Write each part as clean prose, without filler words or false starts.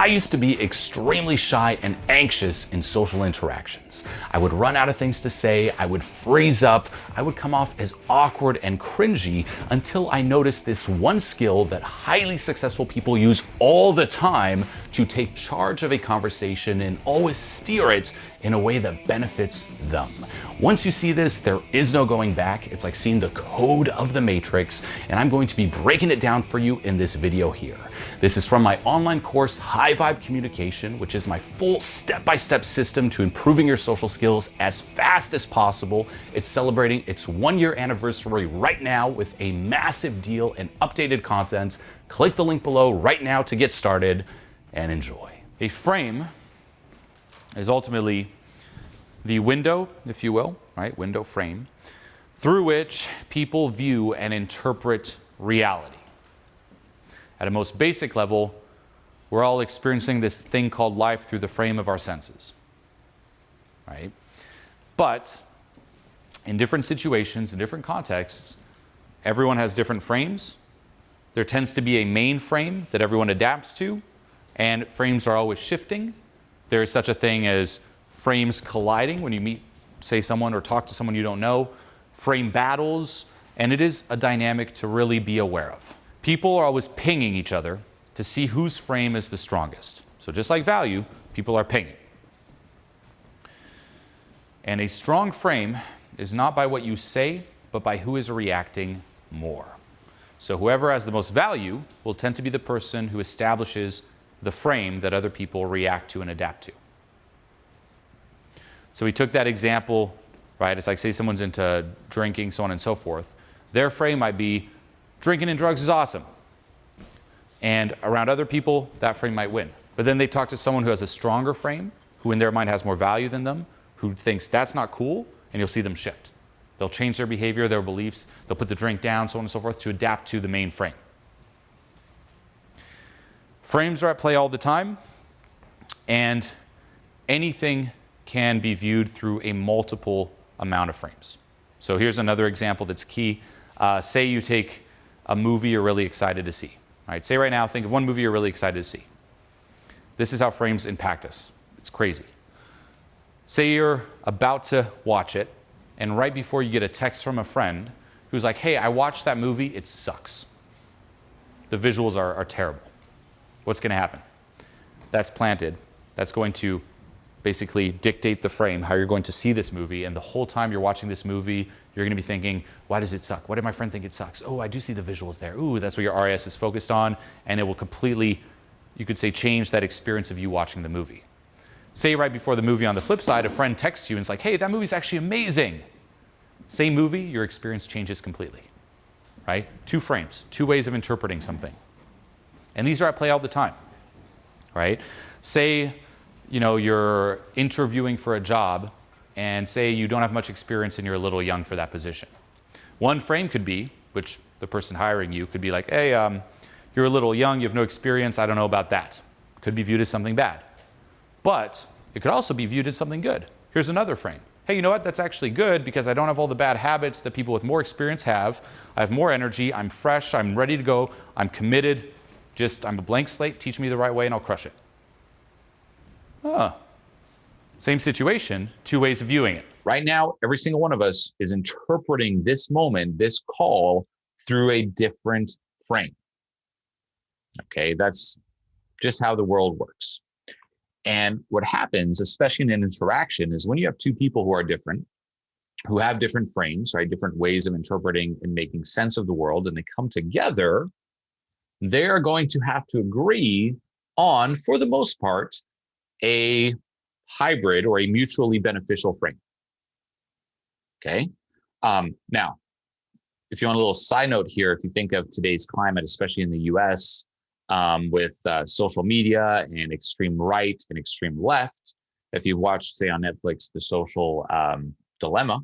I used to be extremely shy and anxious in social interactions. I would run out of things to say, I would freeze up, I would come off as awkward and cringy until I noticed this one skill that highly successful people use all the time to take charge of a conversation and always steer it in a way that benefits them. Once you see this, there is no going back. It's like seeing the code of the Matrix, and I'm going to be breaking it down for you in this video here. This is from my online course, High Vibe Communication, which is my full step-by-step system to improving your social skills as fast as possible. It's celebrating its 1-year anniversary right now with a massive deal and updated content. Click the link below right now to get started and enjoy. A frame is ultimately the window, if you will, right? Window frame, through which people view and interpret reality. At a most basic level, we're all experiencing this thing called life through the frame of our senses, right? But in different situations, in different contexts, everyone has different frames. There tends to be a main frame that everyone adapts to, and frames are always shifting. There is such a thing as frames colliding when you meet, say, someone or talk to someone you don't know, frame battles, and it is a dynamic to really be aware of. People are always pinging each other to see whose frame is the strongest. So just like value, people are pinging. And a strong frame is not by what you say, but by who is reacting more. So whoever has the most value will tend to be the person who establishes the frame that other people react to and adapt to. So we took that example, right? It's like, say someone's into drinking, so on and so forth. Their frame might be, drinking and drugs is awesome. And around other people, that frame might win. But then they talk to someone who has a stronger frame, who in their mind has more value than them, who thinks that's not cool, and you'll see them shift. They'll change their behavior, their beliefs, they'll put the drink down, so on and so forth, to adapt to the main frame. Frames are at play all the time, and anything can be viewed through a multiple amount of frames. So here's another example that's key. Say you take a movie you're really excited to see. Right? Say right now, think of one movie you're really excited to see. This is how frames impact us. It's crazy. Say you're about to watch it, and right before you get a text from a friend who's like, hey, I watched that movie, it sucks. The visuals are terrible. What's going to happen? That's planted. That's going to basically dictate the frame, how you're going to see this movie. And the whole time you're watching this movie, you're going to be thinking, why does it suck? Why did my friend think it sucks? Oh, I do see the visuals there. Ooh, that's what your RAS is focused on. And it will completely, you could say, change that experience of you watching the movie. Say right before the movie, on the flip side, a friend texts you and it's like, hey, that movie's actually amazing. Same movie, your experience changes completely, right? 2 frames, 2 ways of interpreting something. And these are at play all the time, right? Say, you're interviewing for a job, and say you don't have much experience and you're a little young for that position. One frame could be, which the person hiring you could be like, hey, you're a little young, you have no experience, I don't know about that. Could be viewed as something bad. But it could also be viewed as something good. Here's another frame. Hey, you know what? That's actually good because I don't have all the bad habits that people with more experience have. I have more energy, I'm fresh, I'm ready to go, I'm committed. I'm a blank slate, teach me the right way and I'll crush it. Same situation, 2 ways of viewing it. Right now, every single one of us is interpreting this moment, this call, through a different frame. Okay, that's just how the world works. And what happens, especially in an interaction, is when you have 2 people who are different, who have different frames, right, different ways of interpreting and making sense of the world, and they come together, they are going to have to agree on, for the most part, a hybrid or a mutually beneficial frame. Okay. Now, if you want a little side note here, if you think of today's climate, especially in the US, with social media and extreme right and extreme left, if you watch, say, on Netflix, The Social Dilemma,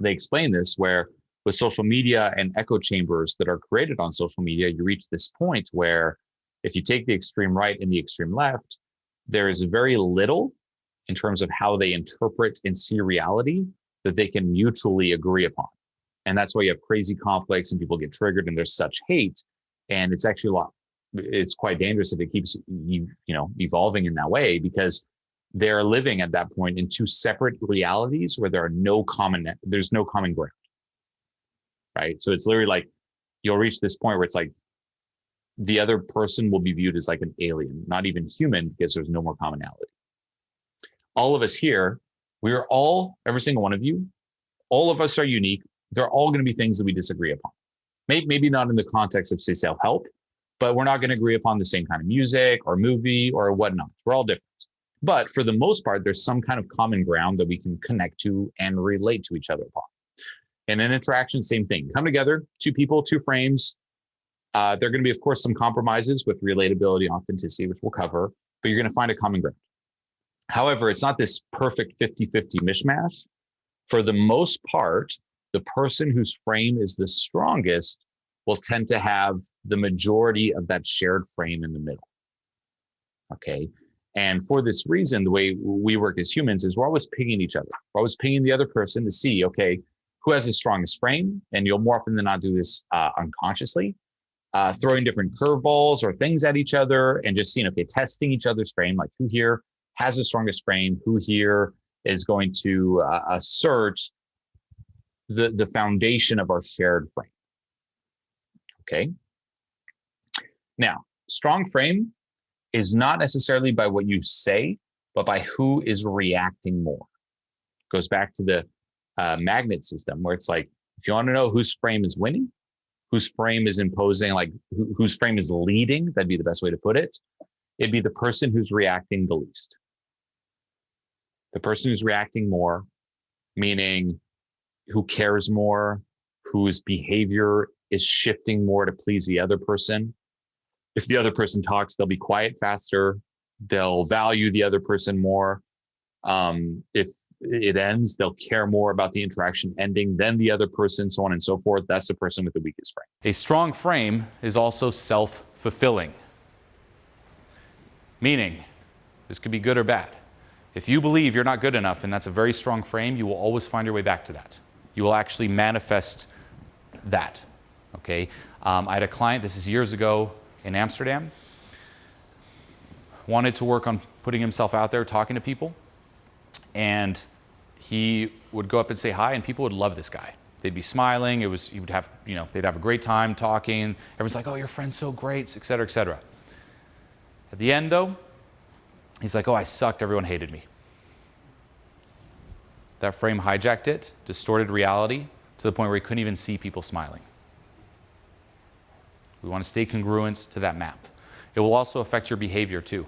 they explain this where with social media and echo chambers that are created on social media, you reach this point where if you take the extreme right and the extreme left, there is very little in terms of how they interpret and see reality that they can mutually agree upon. And that's why you have crazy conflicts and people get triggered and there's such hate. And it's actually a lot it's quite dangerous if it keeps evolving in that way, because they're living at that point in two separate realities where there's no common ground, right? So it's literally like you'll reach this point where it's like the other person will be viewed as like an alien, not even human, because there's no more commonality. All of us here, we're all, every single one of you, all of us are unique. They're all going to be things that we disagree upon. Maybe not in the context of, say, self-help, but we're not going to agree upon the same kind of music or movie or whatnot. We're all different. But for the most part, there's some kind of common ground that we can connect to and relate to each other upon. In an interaction, same thing. Come together, two people, two frames. There are going to be, of course, some compromises with relatability, authenticity, which we'll cover, but you're going to find a common ground. However, it's not this perfect 50-50 mishmash. For the most part, the person whose frame is the strongest will tend to have the majority of that shared frame in the middle. Okay. And for this reason, the way we work as humans is we're always pinging each other. We're always pinging the other person to see, okay, who has the strongest frame? And you'll more often than not do this unconsciously, throwing different curveballs or things at each other and just seeing, okay, testing each other's frame, like who here has the strongest frame, who here is going to assert the foundation of our shared frame. Okay. Now, strong frame is not necessarily by what you say, but by who is reacting more. Goes back to the magnet system, where it's like, if you want to know whose frame is winning, whose frame is imposing, like whose frame is leading, that'd be the best way to put it. It'd be the person who's reacting the least. The person who's reacting more, meaning who cares more, whose behavior is shifting more to please the other person. If the other person talks, they'll be quiet faster. They'll value the other person more. If it ends, they'll care more about the interaction ending than the other person, so on and so forth. That's the person with the weakest frame. A strong frame is also self-fulfilling. Meaning, this could be good or bad. If you believe you're not good enough and that's a very strong frame, you will always find your way back to that. You will actually manifest that. Okay? I had a client, this is years ago in Amsterdam, wanted to work on putting himself out there, talking to people, and he would go up and say hi, and people would love this guy. They'd be smiling. He would have, they'd have a great time talking. Everyone's like, "Oh, your friend's so great," et cetera, et cetera. At the end, though, he's like, "Oh, I sucked. Everyone hated me." That frame hijacked it, distorted reality to the point where he couldn't even see people smiling. We want to stay congruent to that map. It will also affect your behavior too.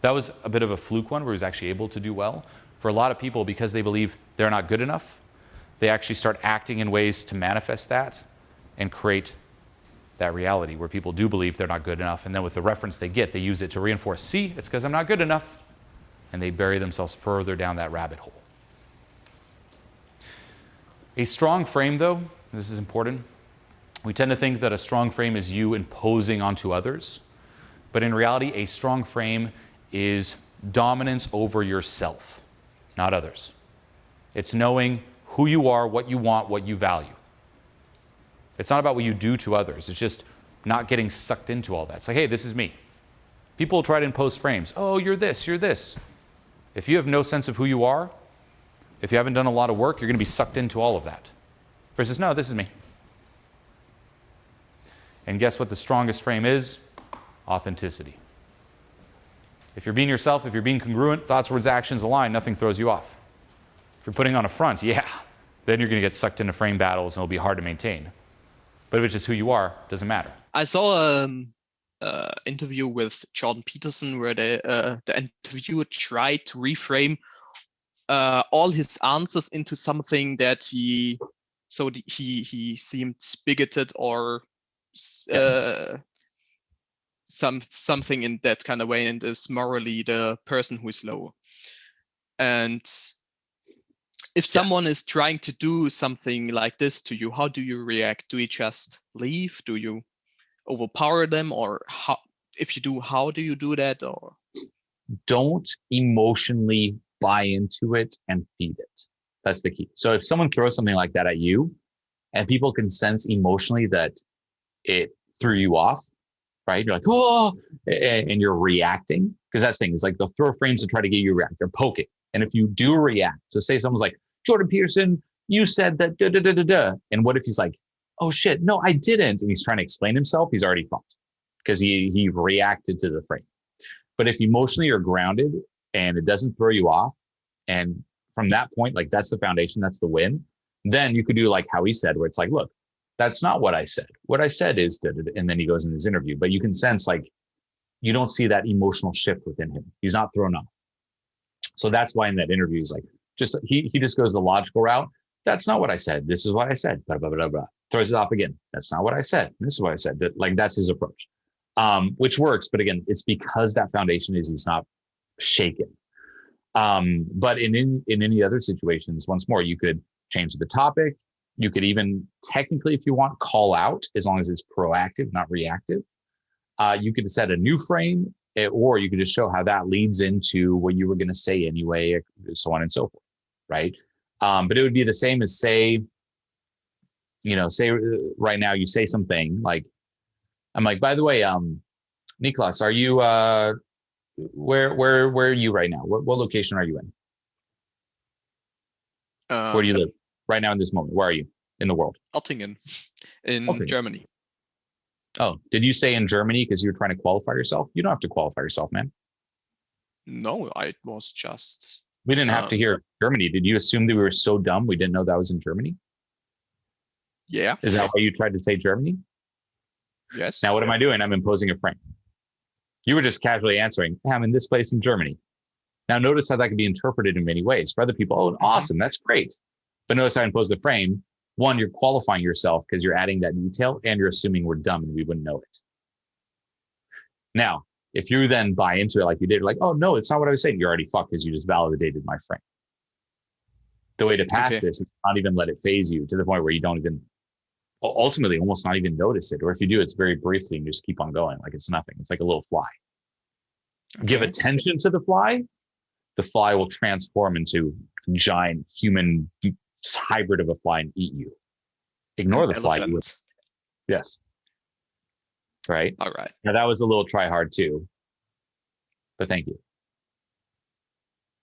That was a bit of a fluke one where he was actually able to do well. For a lot of people, because they believe they're not good enough, they actually start acting in ways to manifest that and create that reality where people do believe they're not good enough. And then with the reference they get, they use it to reinforce, see, it's because I'm not good enough. And they bury themselves further down that rabbit hole. A strong frame, though, this is important. We tend to think that a strong frame is you imposing onto others. But in reality, a strong frame is dominance over yourself, not others. It's knowing who you are, what you want, what you value. It's not about what you do to others. It's just not getting sucked into all that. It's like, hey, this is me. People will try to impose frames. Oh, you're this, you're this. If you have no sense of who you are, if you haven't done a lot of work, you're going to be sucked into all of that. Versus, no, this is me. And guess what the strongest frame is? Authenticity. If you're being yourself, if you're being congruent, thoughts, words, actions align, nothing throws you off. If you're putting on a front, yeah, then you're going to get sucked into frame battles and it'll be hard to maintain. But if it's just who you are, it doesn't matter. I saw an interview with Jordan Peterson where the interviewer tried to reframe all his answers into something that he seemed bigoted or something in that kind of way, and is morally the person who is low. And if someone is trying to do something like this to you, how do you react? Do you just leave? Do you overpower them? Or how, if you do, how do you do that? Or don't emotionally buy into it and feed it. That's the key. So if someone throws something like that at you and people can sense emotionally that it threw you off, right? You're like, oh, and you're reacting, because that's the thing. It's like they'll throw frames to try to get you to react. They're poking. And if you do react, so say someone's like, Jordan Peterson, you said that da da da da da. And what if he's like, oh shit, no, I didn't. And he's trying to explain himself. He's already fucked because he reacted to the frame. But if emotionally you're grounded and it doesn't throw you off, and from that point, like that's the foundation, that's the win, then you could do like how he said, where it's like, look, that's not what I said. What I said is da da da. And then he goes in his interview, but you can sense like you don't see that emotional shift within him. He's not thrown off. So that's why in that interview, he's like, he just goes the logical route. That's not what I said. This is what I said. Blah, blah, blah, blah. Throws it off again. That's not what I said. This is what I said. Like that's his approach, which works. But again, it's because that foundation he's not shaken. But in any other situations, once more, you could change the topic. You could even technically, if you want, call out, as long as it's proactive, not reactive. You could set a new frame, or you could just show how that leads into what you were going to say anyway, so on and so forth, right? But it would be the same as say right now you say something like, I'm like, by the way, Niklas, are you, where are you right now? What location are you in? Where do you live right now in this moment? Where are you in the world? Ottingen in Germany. Oh, did you say in Germany because you were trying to qualify yourself? You don't have to qualify yourself, man. No, I was just. We didn't have to hear Germany. Did you assume that we were so dumb we didn't know that was in Germany? Yeah. Is that why you tried to say Germany? Yes. Now, what am I doing? I'm imposing a frame. You were just casually answering, I'm in this place in Germany. Now, notice how that can be interpreted in many ways. For other people, oh, awesome, that's great. But notice how I imposed the frame. One, you're qualifying yourself because you're adding that detail, and you're assuming we're dumb and we wouldn't know it. Now, if you then buy into it like you did, like, oh, no, it's not what I was saying. You're already fucked because you just validated my frame. The way to pass this is not even let it phase you to the point where you don't even, ultimately, almost not even notice it. Or if you do, it's very briefly and you just keep on going like it's nothing. It's like a little fly. Okay. Give attention to the fly will transform into a giant human hybrid of a fly and eat you. Ignore the fly. Yes. Right? All right. Now that was a little try hard too, but thank you.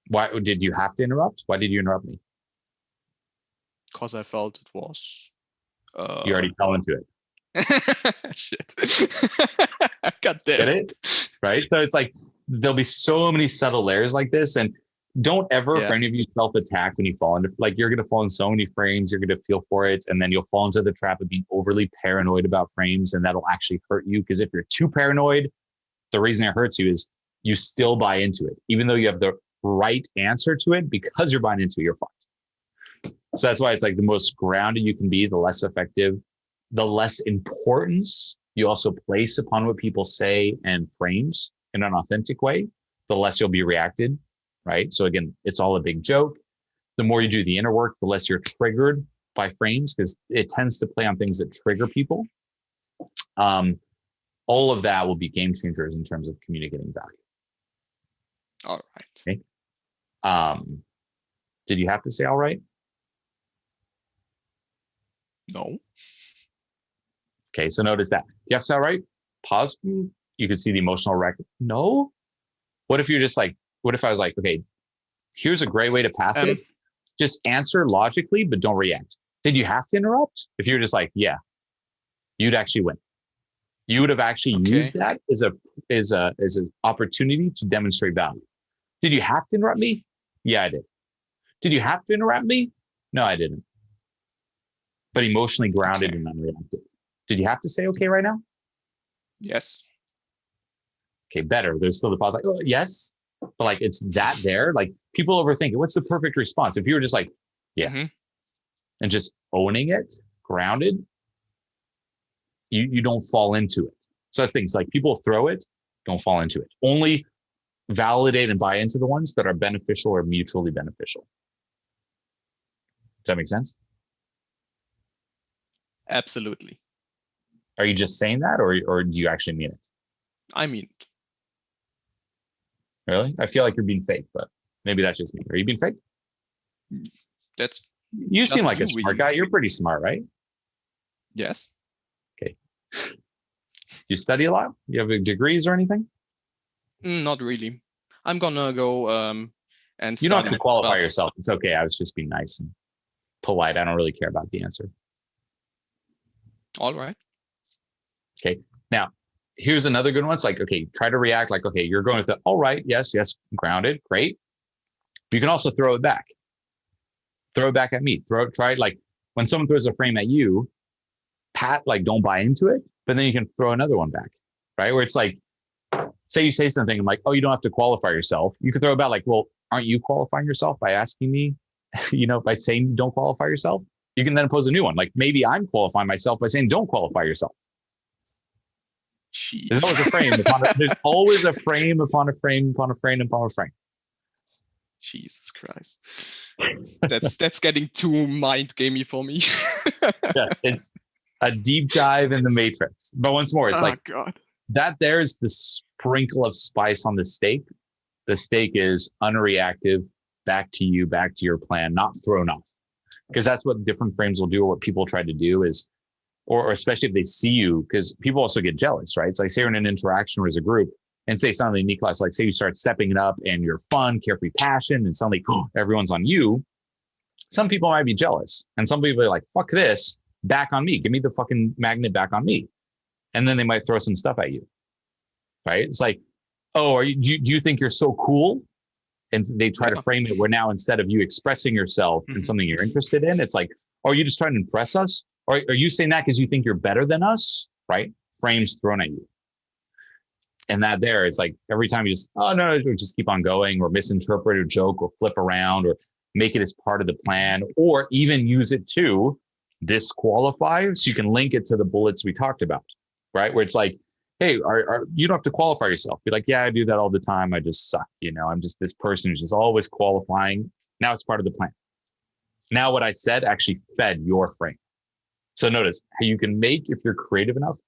Why did you have to interrupt? Why did you interrupt me? Because I felt it was. You already fell into it. Shit. God damn. Get it? Right? So it's like, there'll be so many subtle layers like this. And don't ever, for any of you, self-attack when you fall into, like, you're going to fall in so many frames, you're going to feel for it. And then you'll fall into the trap of being overly paranoid about frames. And that'll actually hurt you. Because if you're too paranoid, the reason it hurts you is you still buy into it. Even though you have the right answer to it, because you're buying into it, you're fucked. So that's why it's like the most grounded you can be, the less effective, the less importance you also place upon what people say and frames in an authentic way, the less you'll be reacted, right? So again, it's all a big joke. The more you do the inner work, the less you're triggered by frames because it tends to play on things that trigger people. All of that will be game changers in terms of communicating value. All right. Okay. Did you have to say all right? No. Okay, so notice that. You have to say all right? Pause. You can see the emotional wreck. No. What if you're just like, what if I was like, okay, here's a great way to pass it. Just answer logically, but don't react. Did you have to interrupt? If you're just like, yeah, you'd actually win. You would have actually used that as an opportunity to demonstrate value. Did you have to interrupt me? Yeah, I did. Did you have to interrupt me? No, I didn't. But emotionally grounded and non-reactive. Did you have to say okay right now? Yes. Okay, better. There's still the pause, like, oh, yes. But like, it's that there. Like, people overthink it. What's the perfect response? If you were just like, yeah, and just owning it, grounded, you don't fall into it. So that's things like people throw it, don't fall into it. Only validate and buy into the ones that are beneficial or mutually beneficial. Does that make sense? Absolutely. Are you just saying that or do you actually mean it? I mean it. Really? I feel like you're being fake, but maybe that's just me. Are you being fake? You seem like a smart guy. You're pretty smart, right? Yes. Okay. You study a lot? You have degrees or anything? Not really. I'm gonna go and You don't have study, to qualify but yourself. It's okay. I was just being nice and polite. I don't really care about the answer. all right. Okay. Now, here's another good one. It's like, okay, try to react like, okay, you're going with it. All right. Yes. Grounded. Great. But you can also throw it back. Throw it back at me. Try it like when someone throws a frame at you, like don't buy into it, but then you can throw another one back, right? Where it's like, say you say something, I'm like, oh, you don't have to qualify yourself. You can throw it back like, well, aren't you qualifying yourself by asking me, by saying you don't qualify yourself? You can then pose a new one. Like maybe I'm qualifying myself by saying don't qualify yourself. Jeez. There's always a frame there's always a frame upon a frame upon a frame upon a frame. Jesus Christ. That's getting too mind gamey for me. Yeah, it's a deep dive in the matrix. But once more, it's like God. that there's the sprinkle of spice on the steak. The steak is unreactive, back to you, back to your plan, not thrown off. Because that's what different frames will do, or what people try to do is, or especially if they see you, because people also get jealous, right? It's like say you're in an interaction or as a group, and say suddenly in class, like say you start stepping it up and you're fun, carefree passion, and suddenly everyone's on you. Some people might be jealous, and some people are like, fuck this, back on me. Give me the fucking magnet back on me. And then they might throw some stuff at you, right? It's like, oh, do you think you're so cool? And they try to frame it where now instead of you expressing yourself in something you're interested in, it's like, oh, are you just trying to impress us? Or are you saying that because you think you're better than us, right? Frames thrown at you. And that there is like every time you just, oh, no, just keep on going or misinterpret or joke or flip around or make it as part of the plan or even use it to disqualify. So you can link it to the bullets we talked about, right? Where it's like, hey, you don't have to qualify yourself. Be like, yeah, I do that all the time. I just suck. I'm just this person who's just always qualifying. Now it's part of the plan. Now what I said actually fed your frame. So notice how you can make, if you're creative enough,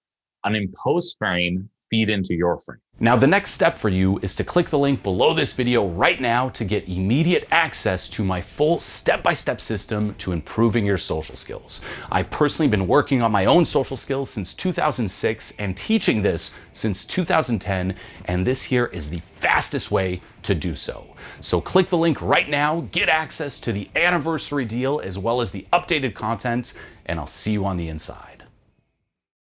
an imposed frame feed into your frame. Now, the next step for you is to click the link below this video right now to get immediate access to my full step-by-step system to improving your social skills. I've personally been working on my own social skills since 2006 and teaching this since 2010, and this here is the fastest way to do so. So click the link right now, get access to the anniversary deal as well as the updated content, and I'll see you on the inside.